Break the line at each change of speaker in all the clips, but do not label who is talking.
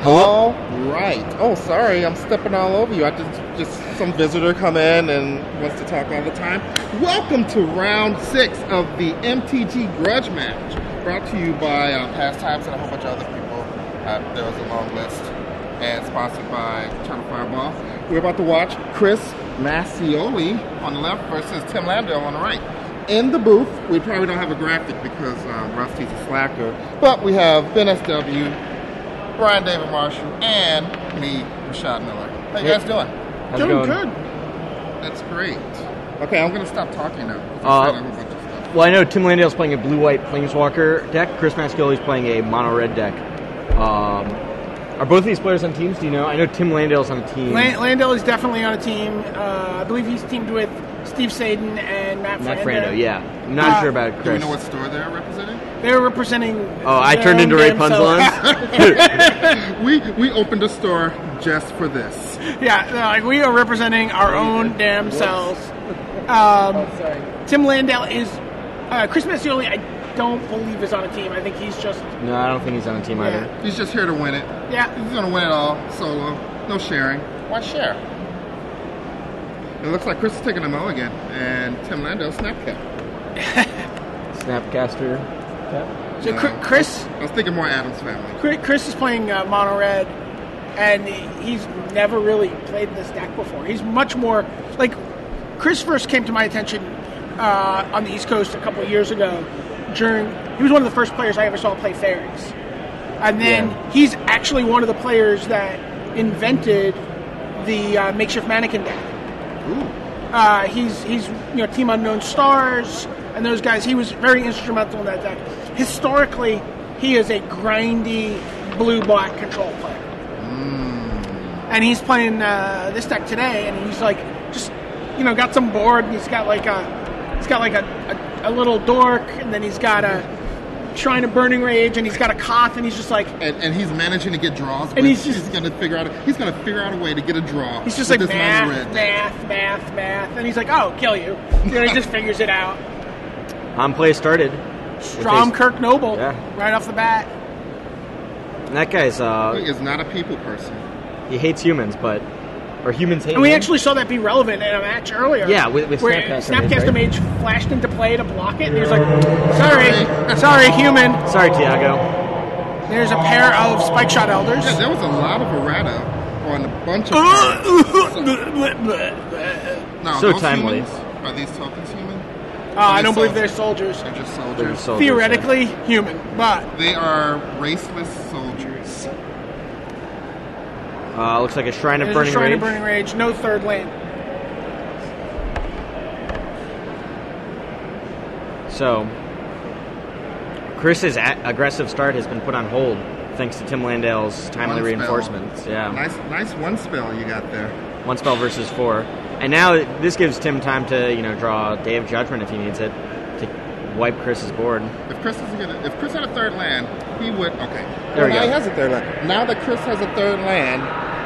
All right. Oh, sorry, I'm stepping all over you. I just some visitor come in and wants to talk all the time. Welcome to round 6 of the MTG Grudge Match, brought to you by Pastimes and a whole bunch of other people. There was a long list, and sponsored by China Fireball. We're about to watch Chris Mascioli on the left versus Tim Landale on the right. In the booth, we probably don't have a graphic because Rusty's a slacker, but we have Ben SW, Brian David Marshall, and me, Rashad Miller. How you guys doing?
How's it going?
Good. That's great. Okay, I'm going to stop talking now.
Well, I know Tim Landale's playing a blue-white Planeswalker deck. Chris Mascioli's playing a mono-red deck. Are both of these players on teams? Do you know? I know Tim Landale's on a team.
Landale is definitely on a team. I believe he's teamed with Steve Sadin and Matt
Frando, yeah. I'm not sure about Chris.
Do we know what store they're representing?
They're representing...
Oh, I turned into Ray Punzlon?
we opened a store just for this.
Yeah, we are representing our own damn selves. Tim Landale is... Chris Mascioli, I don't believe is on a team. I think he's just...
No, I don't think he's on a team either.
He's just here to win it.
Yeah.
He's going to win it all, solo. No sharing. Why share? It looks like Chris is taking a mulligan, and Tim Landale Snapcap.
Snapcaster.
Yeah. So Chris...
I was thinking more Addams Family.
Chris is playing mono red, and he's never really played this deck before. He's much more... Like, Chris first came to my attention on the East Coast a couple of years ago. He was one of the first players I ever saw play fairies. And then he's actually one of the players that invented the makeshift mannequin deck. He's Team Unknown Stars and those guys. He was very instrumental in that deck. Historically, he is a grindy blue-black control player. And he's playing this deck today, and he's like got some board. And he's got like a little dork, and then he's got a Shrine of Burning Rage, and he's got a Koth, and he's just like...
And he's managing to get draws,
and he's
going to figure out a way to get a draw.
He's just like math, and he's like, oh, kill you. He just figures it out.
On play started.
Strom Kirk Noble, right off the bat.
And that guy's...
he is not a people person.
He hates humans, or humans hate
And we
him.
actually saw that be relevant in a match earlier.
Yeah, with
where
Snapcaster
Mage flashed into play to block it, and he was like, sorry, human.
Sorry, Tiago.
There's a pair of Spike Shot Elders.
Yeah, there was a lot of errata on a bunch of cards.
So timely.
Are these tokens human?
I don't believe they're soldiers.
They're just soldiers.
Theoretically human, but...
They are raceless soldiers.
Looks like a Shrine of Burning Rage.
Shrine of Burning Rage, no third lane.
So, Chris's aggressive start has been put on hold thanks to Tim Landale's timely reinforcements. Yeah,
nice one spell you got there.
One spell versus 4, and now this gives Tim time to draw Day of Judgment if he needs it to wipe Chris's board.
If Chris had a third land, he would. Okay,
there we go.
He has a third land. Now that Chris has a third land,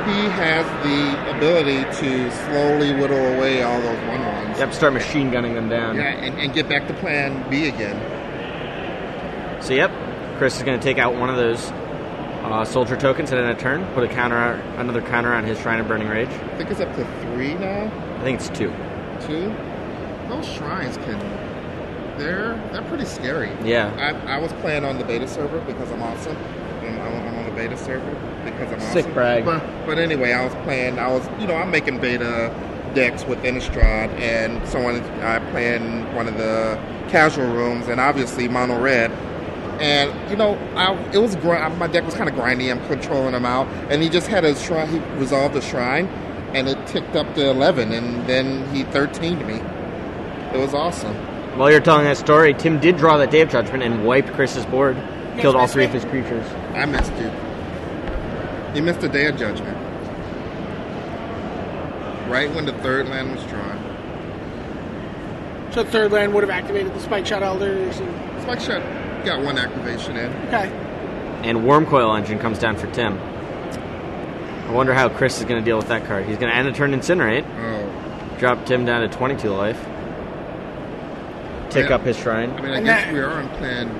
he has the ability to slowly whittle away all those 1/1s.
Yep, start machine gunning them down.
Yeah, and get back to plan B again.
So Chris is going to take out one of those soldier tokens at a turn, put another counter on his Shrine of Burning Rage.
I think it's up to 3 now.
I think it's 2.
2? Those shrines they're pretty scary.
Yeah.
I was playing on the beta server because I'm awesome. I'm on the beta server because I'm awesome.
Sick brag.
But anyway, I'm making beta decks with Innistrad, and I play in one of the casual rooms, and obviously mono red. And my deck was kind of grindy. I'm controlling him out, and he just had a shrine. He resolved a shrine, and it ticked up to 11, and then he 13'd me. It was awesome.
While you're telling that story, Tim did draw that Day of Judgment and wiped Chris's board. Killed all 3 of his creatures.
I missed you. He missed the Day of Judgment. Right when the third land was drawn.
So the third land would have activated the Spike Shot Elders.
Spike Shot got 1 activation in.
Okay.
And Wormcoil Engine comes down for Tim. I wonder how Chris is going to deal with that card. He's going to end a turn Incinerate.
Oh.
Drop Tim down to 22 life. Tick up his shrine.
I mean, I guess we are on plan.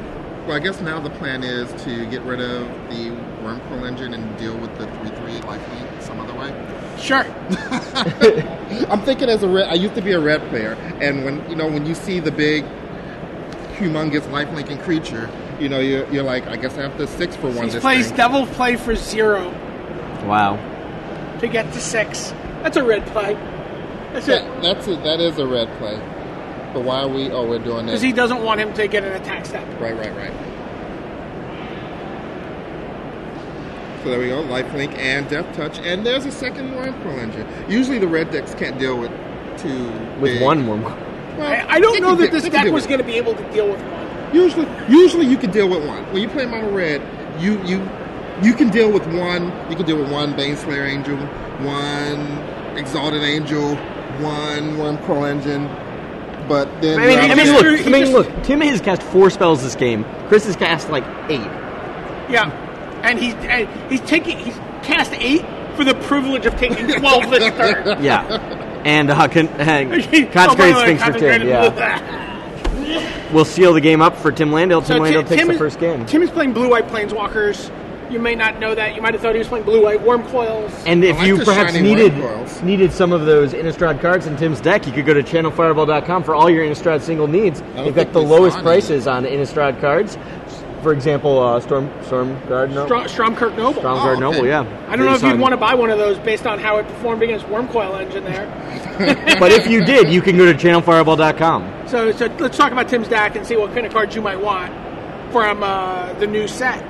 Well, I guess now the plan is to get rid of the Wormcoil Engine and deal with the 3/3 lifelink some other way?
Sure.
I'm thinking as a red. I used to be a red player, and when you see the big, humongous lifelinking creature, you're like, I guess I have to 6 for 1.
He plays Devil Play for 0
Wow.
to get to 6. That's a red play. That's it.
That is a red play. But why are we? Oh, we're doing this
Because he doesn't want him to get an attack step.
Right. So there we go, lifelink and death touch, and there's a second Wormcoil Engine. Usually the red decks can't deal with 2 big.
With 1 Wormcoil.
Well,
I don't know that this deck was going to be able to deal with 1.
Usually you can deal with 1. When you play mono red, you can deal with 1. You can deal with 1 Baneslayer Angel, 1 Exalted Angel, 1 Wormcoil Engine. But then
look. Tim has cast 4 spells this game. Chris has cast like 8.
Yeah, and he's cast 8 for the privilege of taking 12 this turn.
Yeah, and Consecrated Sphinx for Tim. Yeah, we'll seal the game up for Tim Landale. Tim Landale takes the first game.
Tim is playing blue-white Planeswalkers. You may not know that. You might have thought he was playing blue-white Wormcoils.
And if you perhaps needed some of those Innistrad cards in Tim's deck, you could go to channelfireball.com for all your Innistrad single needs. They've got the lowest prices on Innistrad cards. For example, Stormguard Noble.
Stromkirk Noble.
Stromguard Noble, yeah.
I don't know if you'd want to buy one of those based on how it performed against Wormcoil Engine there.
But if you did, you can go to channelfireball.com.
So let's talk about Tim's deck and see what kind of cards you might want from the new set.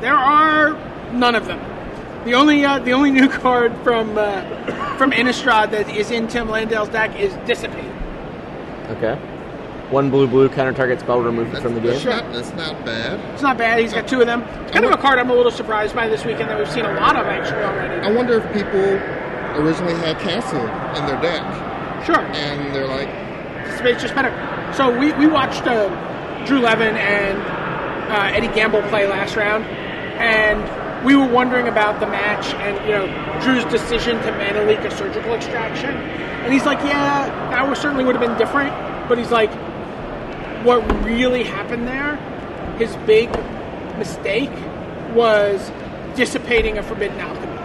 There are none of them. The only new card from Innistrad that is in Tim Landale's deck is Dissipate.
Okay. 1 blue counter target spell removed from the game.
That's not bad.
It's not bad. He's got 2 of them. It's kind of a card I'm a little surprised by this weekend that we've seen a lot of actually already.
I wonder if people originally had Castle in their deck.
Sure.
And they're like,
Dissipate's just better. So we watched Drew Levin and Eddie Gamble play last round, and we were wondering about the match and Drew's decision to mana leak a surgical extraction, and he's like, yeah, that certainly would have been different, but he's like, what really happened there, his big mistake was dissipating a Forbidden Alchemy.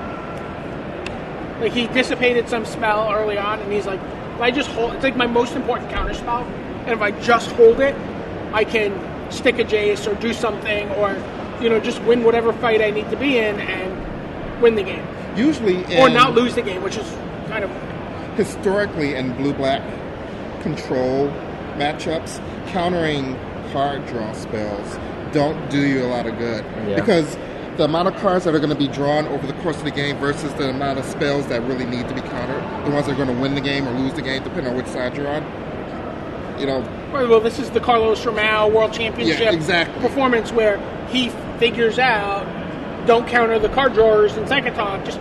Like, he dissipated some spell early on, and he's like, if I just hold, it's like my most important counter spell, and if I just hold it, I can stick a Jace or do something, or just win whatever fight I need to be in and win the game.
Usually,
or not lose the game, which is kind of
historically in blue-black control matchups, countering card draw spells don't do you a lot of good because the amount of cards that are going to be drawn over the course of the game versus the amount of spells that really need to be countered, the ones that are going to win the game or lose the game, depending on which side you're on.
Well, this is the Carlos Romao World Championship performance where he figures out, don't counter the card drawers in Psychotalk, just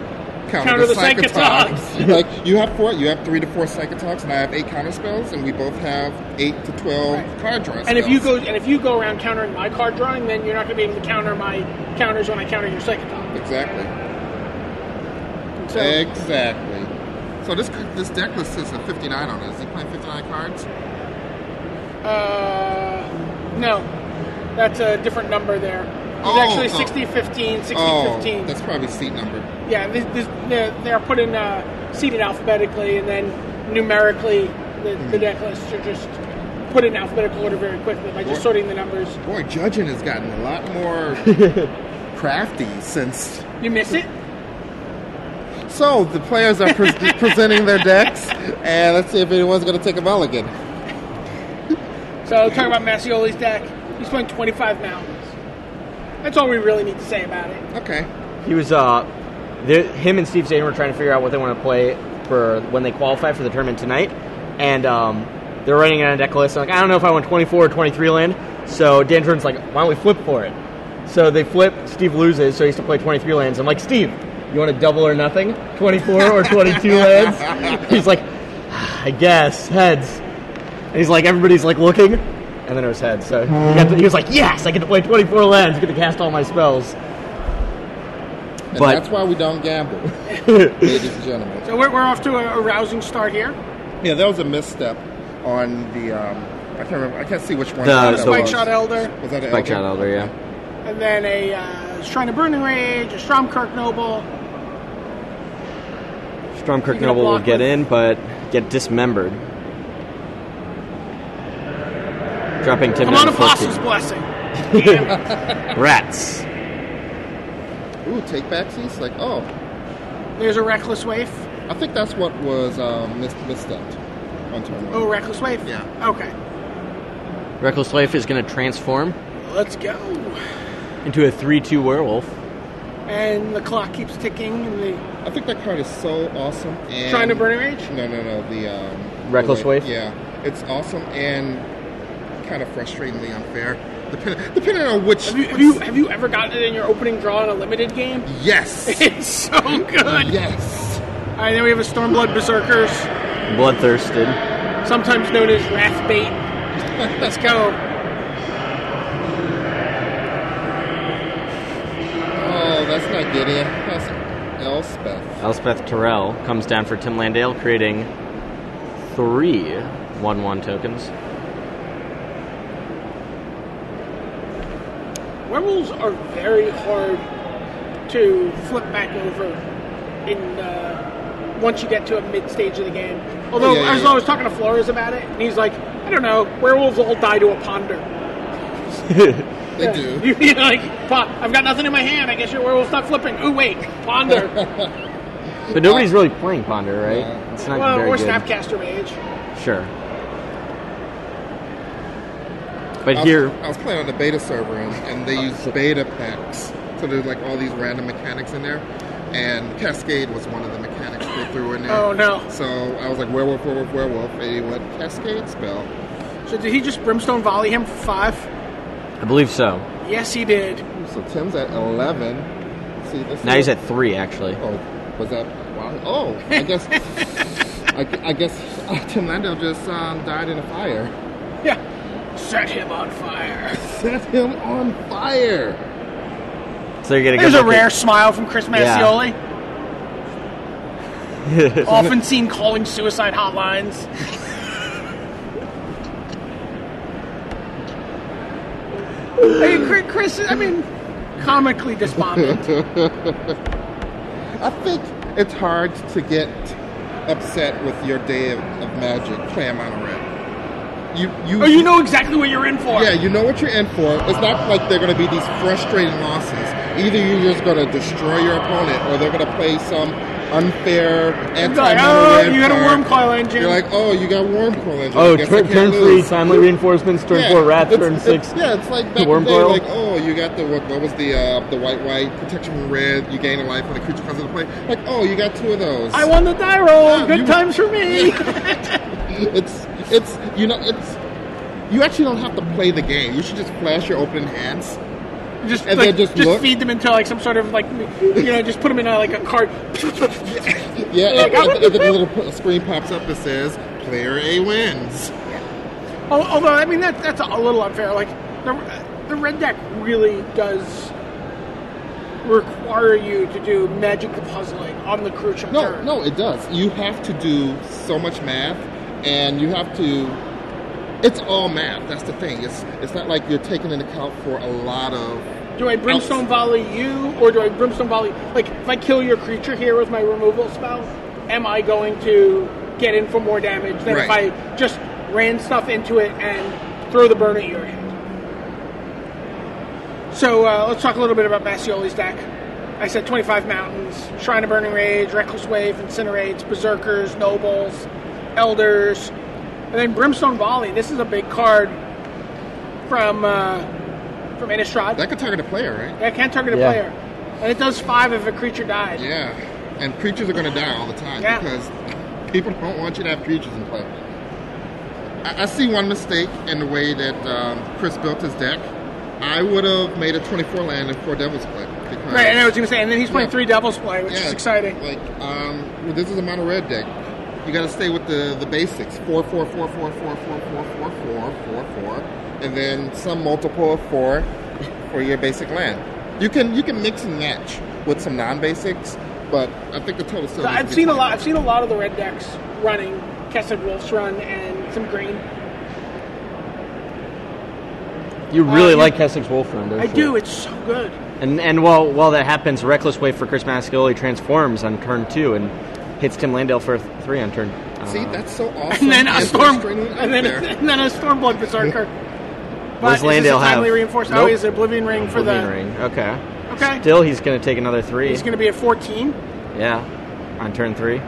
counter the Psychotalks.
Like, you have 3 to 4 Psychotalks, and I have 8 counter spells, and we both have 8 to 12 card draw spells.
And if you go around countering my card drawing, then you're not going to be able to counter my counters when I counter your Psychotalk.
Exactly. So this deck list says a 59 on it. Is he playing 59 cards?
No. That's a different number there. It's actually 60-15, 60-15.
That's probably seat number.
Yeah, they're put in seated alphabetically, and then numerically the deck lists are just put in alphabetical order very quickly by just sorting the numbers.
Boy, judging has gotten a lot more crafty since...
You miss it?
So, the players are presenting their decks, and let's see if anyone's going to take a mulligan.
So, talking about Mascioli's deck, he's playing 25 mountains. That's all we really need to say about it.
Okay.
He was, him and Steve Zane were trying to figure out what they want to play for when they qualify for the tournament tonight, and they're writing on a deck list. I'm like, I don't know if I want 24 or 23 land, so Dan Jordan's like, why don't we flip for it? So they flip, Steve loses, so he has to play 23 lands. I'm like, Steve, you want to double or nothing? 24 or 22 lands? He's like, I guess, heads. And he's like, everybody's like looking, and then it was heads. So he was like, yes, I get to play 24 lands, I get to cast all my spells.
And that's why we don't gamble, ladies and gentlemen.
So we're off to a rousing start here.
Yeah, that was a misstep on the, I can't remember, I can't see which one.
The Spike Shot Elder.
Was that an
Spike Shot Elder, yeah.
And then a Shrine of Burning Rage, a Stromkirk Noble.
Stromkirk Noble will get in, but get dismembered. Dropping Tim
Come on,
down to 14.
Apostle's Blessing.
Rats.
Ooh, take backsies? Like, oh.
There's a Reckless Waif.
I think that's what was misstepped on turn 1.
Oh, Reckless Waif?
Yeah.
Okay.
Reckless Life is going to transform
Let's go.
into a 3/2 werewolf.
And the clock keeps ticking. And
I think that card is so awesome. And
Shrine of Burning Rage?
No. The
Reckless Waif?
Yeah, it's awesome and kind of frustratingly unfair. Depending on which.
Have you ever gotten it in your opening draw in a limited game?
Yes.
It's so good.
Yes.
All right, then we have a Stormblood Berserkers,
Bloodthirsted.
sometimes known as Wrathbait. Let's go.
Oh, that's not Gideon. That's Elspeth.
Elspeth Terrell comes down for Tim Landale, creating 3 1/1 tokens.
Werewolves are very hard to flip back over in once you get to a mid-stage of the game. Although, I was talking to Flores about it, and he's like, I don't know, werewolves all die to a ponder.
They do.
You're like, I've got nothing in my hand, I guess your werewolf's not flipping. Ooh, wait, ponder.
But nobody's really playing Ponder, right?
Yeah.
It's not
Well,
very
or
good.
Snapcaster Mage.
Sure. But here...
I was playing on the beta server, and they use beta packs. So there's like all these random mechanics in there. And Cascade was one of the mechanics they threw in there.
Oh, no.
So I was like, werewolf, and he went, Cascade spell.
So did he just Brimstone Volley him for 5?
I believe so.
Yes, he did.
So Tim's at 11. See,
Now he's at 3, actually.
Oh, was that? Wow. Oh, I guess. I guess Tim Landale just died in a fire.
Yeah. Set him on fire.
Set him on fire.
So you're
There's a rare smile from Chris Mascioli.
Yeah.
Often seen calling suicide hotlines. Hey, Chris, I mean, comically despondent.
I think it's hard to get upset with your day of magic playing mono red.
You know exactly what you're in for.
Yeah, you know what you're in for. It's not like they're going to be these frustrating losses. Either you're just going to destroy your opponent, or they're going to play some unfair anti-mono red
you got a
card.
Worm Coil Engine.
You're like, oh, you got Worm Coil Engine.
Oh,
I guess I
turn
can't
3,
lose.
timely reinforcements, turn 4, rats, turn 6.
Yeah, it's like back in
Worm
the day,
Coil.
like, oh, you got the, what was the white protection from red, you gain a life when the creature comes into play. Like, oh, you got 2 of those.
I won the die roll.
Yeah,
Good times for me.
You actually don't have to play the game. You should just flash your open hands.
Just
And
like,
then just
feed them into like some sort of like, just put them in like a card.
Yeah, and then the little screen pops up that says "Player A wins."
Although I mean that's a little unfair. Like the red deck really does require you to do magic puzzling on the crucial turn.
No, it does. You have to do so much math, and you have to. It's all math. That's the thing. It's not like you're taking into account for a lot of.
Do I Brimstone Volley you, or do I Brimstone Volley... Like, if I kill your creature here with my removal spell, am I going to get in for more damage than if I just ran stuff into it and throw the burn at your hand? So, let's talk a little bit about Mascioli's deck. I said 25 Mountains, Shrine of Burning Rage, Reckless Wave, Incinerates, Berserkers, Nobles, Elders... And then Brimstone Volley. This is a big card from Innistrad.
That could target a player, right?
That can target a player. And it does 5 if a creature dies.
Yeah. And creatures are going to die all the time because people don't want you to have creatures in play. I see one mistake in the way that Chris built his deck. I would have made a 24 land and 4 Devil's Play.
Right, and I was going to say, and then he's playing 3 Devil's Play, which is exciting.
Like, well, this is a mono red deck. You got to stay with the basics. 4, 4, 4, 4, 4, 4, 4, 4, 4, 4, 4, and then some multiple of 4 for your basic land. You can mix and match with some non-basics, but I think the total still.
I've seen a lot of the red decks running Kessid Wolf's Run and some green.
You really like Kessig's Wolf Run, don't you?
I do. It's so good.
And while that happens, Reckless Wave for Chris Mascioli transforms on turn 2 and hits Tim Landale for 3 on turn.
See, that's so awesome.
And then a Stormblood Berserker. But is
Landale
this a timely
have?
reinforcement?
Nope.
Oh, is it Oblivion Ring for
Oblivion
the...
Ring. Okay.
Okay.
Still, he's going to take another 3.
He's going to be at 14.
Yeah, on turn 3.
I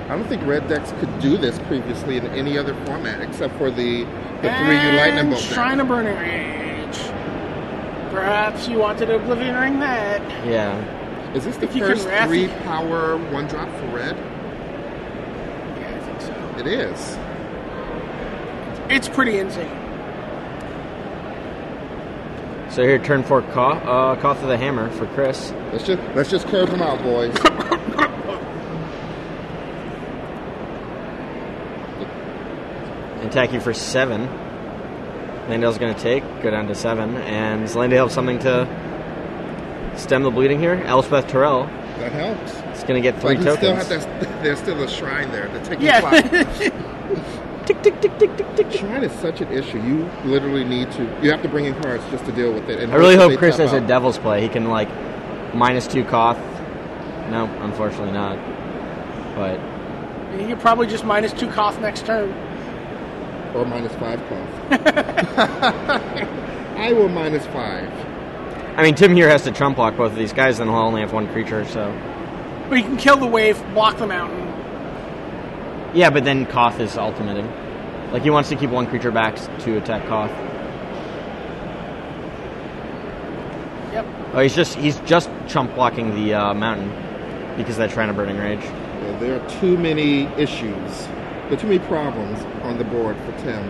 don't think red decks could do this previously in any other format except for the 3U Lightning Bolt deck.
Shrine of Burning Rage. Perhaps you wanted to Oblivion Ring that.
Yeah.
Is this the
If you
first
can
3-power 1-drop for red?
Yeah, I think so.
It is.
It's pretty insane.
So here, turn 4, Koth of the Hammer for Chris.
Let's just curve them out, boys.
Attack you for 7. Landale's going to take, go down to 7. And does Landale have something to stem the bleeding here? Elspeth Terrell.
That helps.
It's going to get 3
But
tokens.
There's still a shrine there. The ticking
Yeah.
clock.
Tick, tick, tick, tick, tick, tick.
Shrine is such an issue. You literally need to. You have to bring in cards just to deal with it. And
I really
that
hope
they
Chris
tap
has a
out.
Devil's Play. He can, like, -2 Koth. No, unfortunately not. But
You could probably just -2 Koth next turn.
Or -5 cost. I will -5.
I mean, Tim here has to trump block both of these guys, then he'll only have 1 creature, so...
But you can kill the wave, block the mountain.
Yeah, but then Koth is ultimating. Like, he wants to keep 1 creature back to attack Koth.
Yep.
Oh, he's just chump blocking the mountain because of that Shrine of Burning Rage.
Yeah, there are too many issues. There are too many problems on the board for Tim.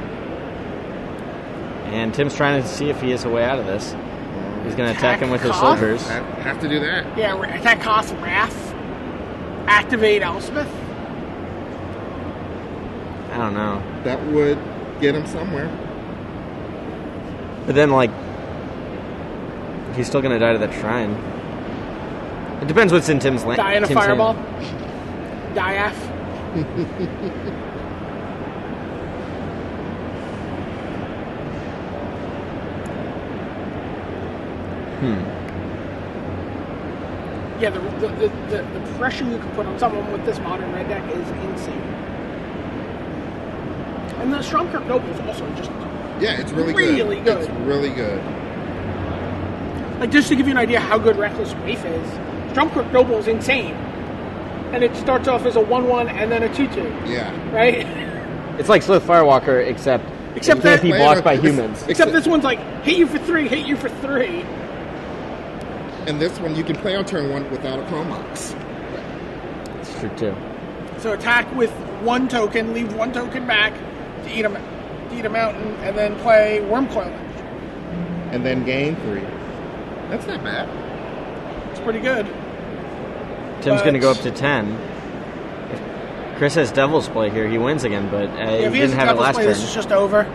And Tim's trying to see if he has a way out of this. He's going to attack him with his
Koth?
soldiers.
I have to do that.
Yeah, attack Koth, Wrath. Activate Elspeth.
I don't know.
That would get him somewhere.
But then, like, he's still going to die to that shrine. It depends what's in Tim's land.
Die in a fireball. Diaf. Yeah, the pressure you can put on someone with this modern red deck is insane. And the Stromkirk Noble is also just
Yeah, it's really
good.
It's really good.
Like, just to give you an idea how good Reckless Waif is, Stromkirk Noble is insane. And it starts off as a 1/1 and then a 2/2.
Yeah.
Right?
It's like Slith Firewalker, except it
Except
can't
that-
be blocked by humans.
Except this one's like, hit you for 3, hit you for 3.
And this one you can play on turn 1 without a Chromox.
It's true, too.
So attack with 1 token, leave 1 token back to eat a mountain, and then play Wormcoil.
And then gain 3. That's not bad.
It's pretty good.
Tim's
But-
going to go up to 10. If Chris has Devil's Play here, he wins again, but he
If he has
didn't
a
have it
Devil's
last
Play,
turn.
this is just over.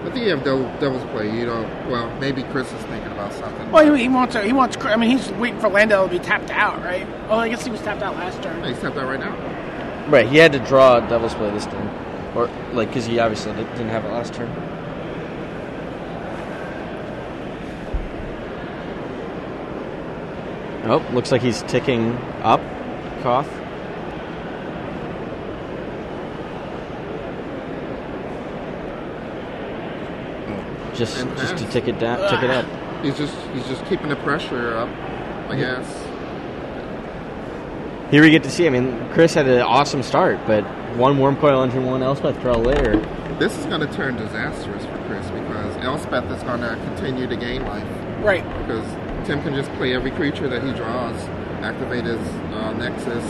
I think you have Devil's Play. You know, well, maybe Chris is thinking about something.
Well, he wants. I mean, he's waiting for Landale to be tapped out, right? Oh, I guess he was tapped out last turn.
He's tapped out right now.
Right, he had to draw Devil's Play this turn. Or, like, because he obviously didn't have it last turn. Oh, looks like he's ticking up, Koth. Just to tick it down, tick it up.
He's just keeping the pressure up, I guess.
Here we get to see. I mean, Chris had an awesome start, but 1 Wormcoil Engine, 1 Elspeth Trail later.
This is going to turn disastrous for Chris because Elspeth is going to continue to gain life.
Right.
Because Tim can just play every creature that he draws, activate his Nexus,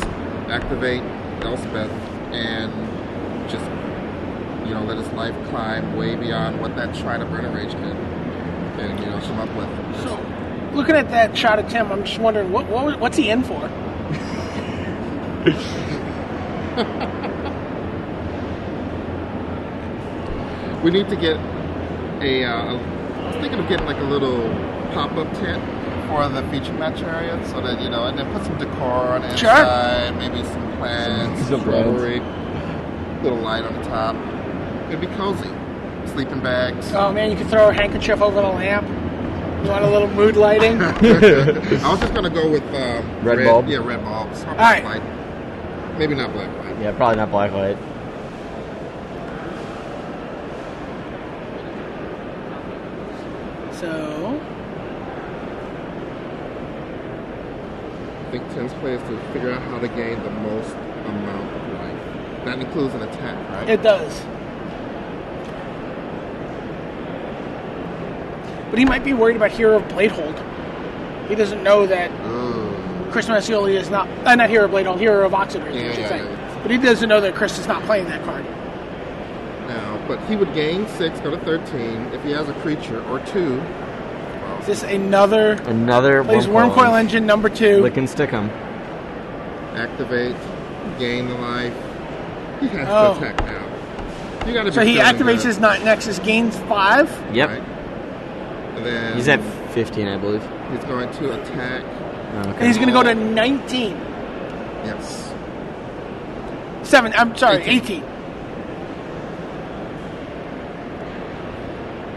activate Elspeth, and just let his life climb way beyond what that Shrine of Burning Rage can come up with.
So, looking at that shot of Tim, I'm just wondering what's he in for?
We need to get I was thinking of getting like a little pop-up tent for the feature match area, so that and then put some decor on the inside, maybe some plants,
Some
shrubbery, little light on the top. It'd be cozy. Sleeping bags.
Oh man, you could throw a handkerchief over the lamp. You want a little mood lighting?
I was just gonna go with
Red bulb?
Yeah, red bulbs.
All right.
Light. Maybe not black light.
Yeah, probably not black light.
So,
I think 10's play is to figure out how to gain the most amount of life. That includes an attack, right?
it does. But he might be worried about Hero of Bladehold. He doesn't know that Chris Mascioli is not Hero of Bladehold, Hero of Oxiders, I should say.
Yeah.
But he doesn't know that Chris is not playing that card.
Now, but he would gain 6, go to 13 if he has a creature or 2.
Is this another plays Wormcoil Engine number 2?
Lick and stick 'em.
Activate, gain the life. He has to attack now. You gotta be
So he
feeling
activates
good,
his Nexus, gains 5.
Yep.
right? And then
He's at 15, I believe.
he's going to attack.
And he's going to go to 19.
Yes.
18.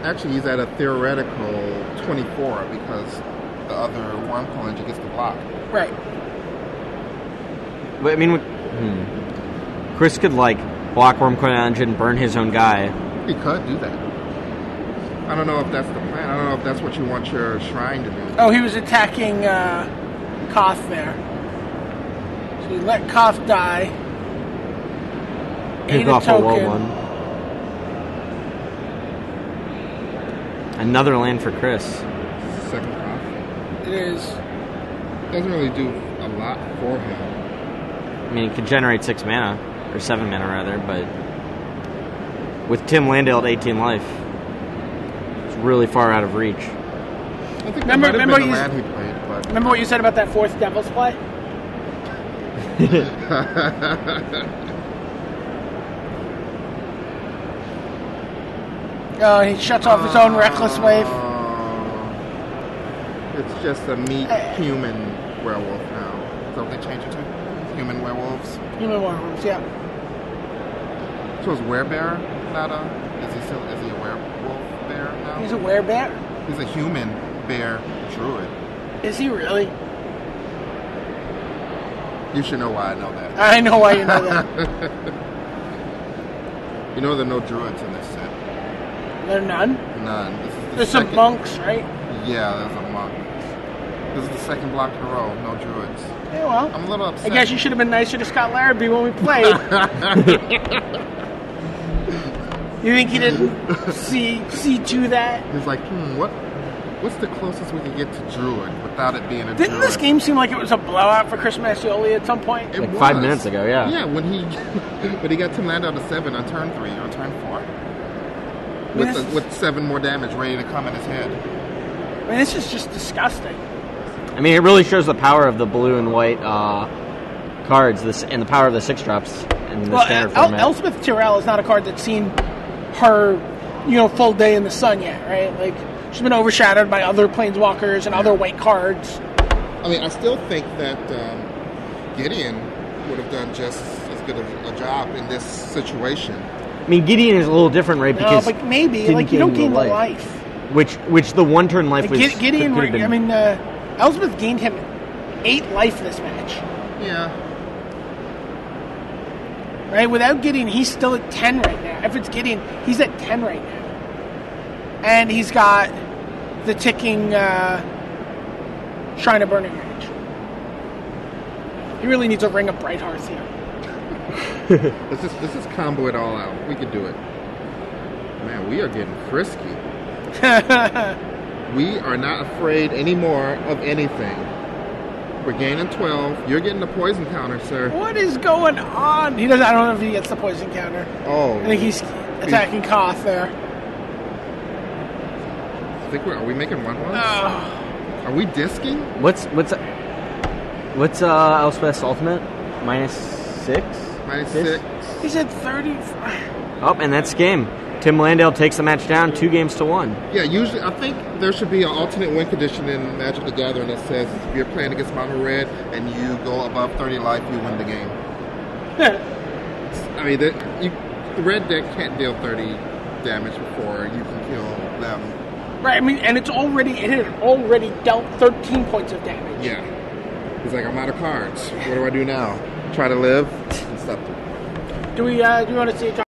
Actually, he's at a theoretical 24 because the other Wormcoil Engine gets to block.
Right.
But I mean, Chris could like block Wormcoil Engine, burn his own guy.
He could do that. I don't know if that's the plan. I don't know if that's what you want your shrine to do.
Oh, he was attacking Koth there. So he let Koth die.
Pick
Ate a
off a low
token.
one. Another land for Chris.
Second off.
It is.
Doesn't really do a lot for him.
I mean, it could generate 6 mana, or 7 mana rather, but with Tim Landale at 18 life, it's really far out of reach.
I think
Remember
that might have been
you-
the land he played, but
Remember what you said about that 4th Devil's play? He shuts off his own Reckless Wave.
It's just a meat human werewolf now. Is that what they changed it to? Human werewolves.
Human werewolves, yeah.
So is werebear not a? Is he a werewolf bear now?
He's a werebear?
He's a human bear druid.
Is he really?
You should know why I know that.
I know why you know that.
You know there are no druids in this set.
There are none?
None. This is the
There's some
second-
monks, right?
Yeah, there's a monk. This is the second block in a row. No druids.
Yeah, well.
I'm a little upset.
I guess you should have been nicer to Scott Larrabee when we played. You think he didn't see to that?
He's like, what's the closest we can get to druid without it being a
Didn't
druid?
this game seem like it was a blowout for Chris Mascioli at some point?
It
Like
was.
5 minutes ago, yeah.
Yeah, when he got Tim Landale to 7 on turn 3 or turn 4. With 7 more damage ready to come in his head.
I mean, this is just disgusting.
I mean, it really shows the power of the blue and white cards, and the power of the 6-drops in the standard format.
Elspeth Tyrell is not a card that's seen her, full day in the sun yet, right? Like, she's been overshadowed by other planeswalkers and other white cards.
I mean, I still think that Gideon would have done just as good a job in this situation.
I mean, Gideon is a little different, right?
No,
Because
but maybe,
didn't
like, you don't
gain
gain
the
the life.
which the 1-turn life was
Gideon,
could have been,
I mean, Elspeth gained him 8 life this match.
Yeah.
Right? Without Gideon, he's still at 10 right now. If it's Gideon, he's at 10 right now. And he's got the ticking Shrine of Burning Rage. He really needs a Ring of Bright Hearth here.
Let's just combo it all out. We could do it. Man, we are getting frisky. We are not afraid anymore of anything. We're gaining 12. You're getting the poison counter, sir.
What is going on? He doesn't. I don't know if he gets the poison counter.
Oh.
I think he's attacking Koth there.
Are we making 1-1?
Oh.
Are we disking?
What's Elspeth's ultimate? -6?
-6.
He's at 30.
Oh, and that's game. Tim Landale takes the match down 2-1.
Yeah, usually I think there should be an alternate win condition in Magic the Gathering that says if you're playing against mono red and you go above 30 life, you win the game. I mean, the red deck can't deal 30 damage before you can kill them.
Right, I mean, and it had already dealt 13 points of damage.
Yeah. He's like, I'm out of cards. What do I do now? Try to live? And stuff.
Do we want to see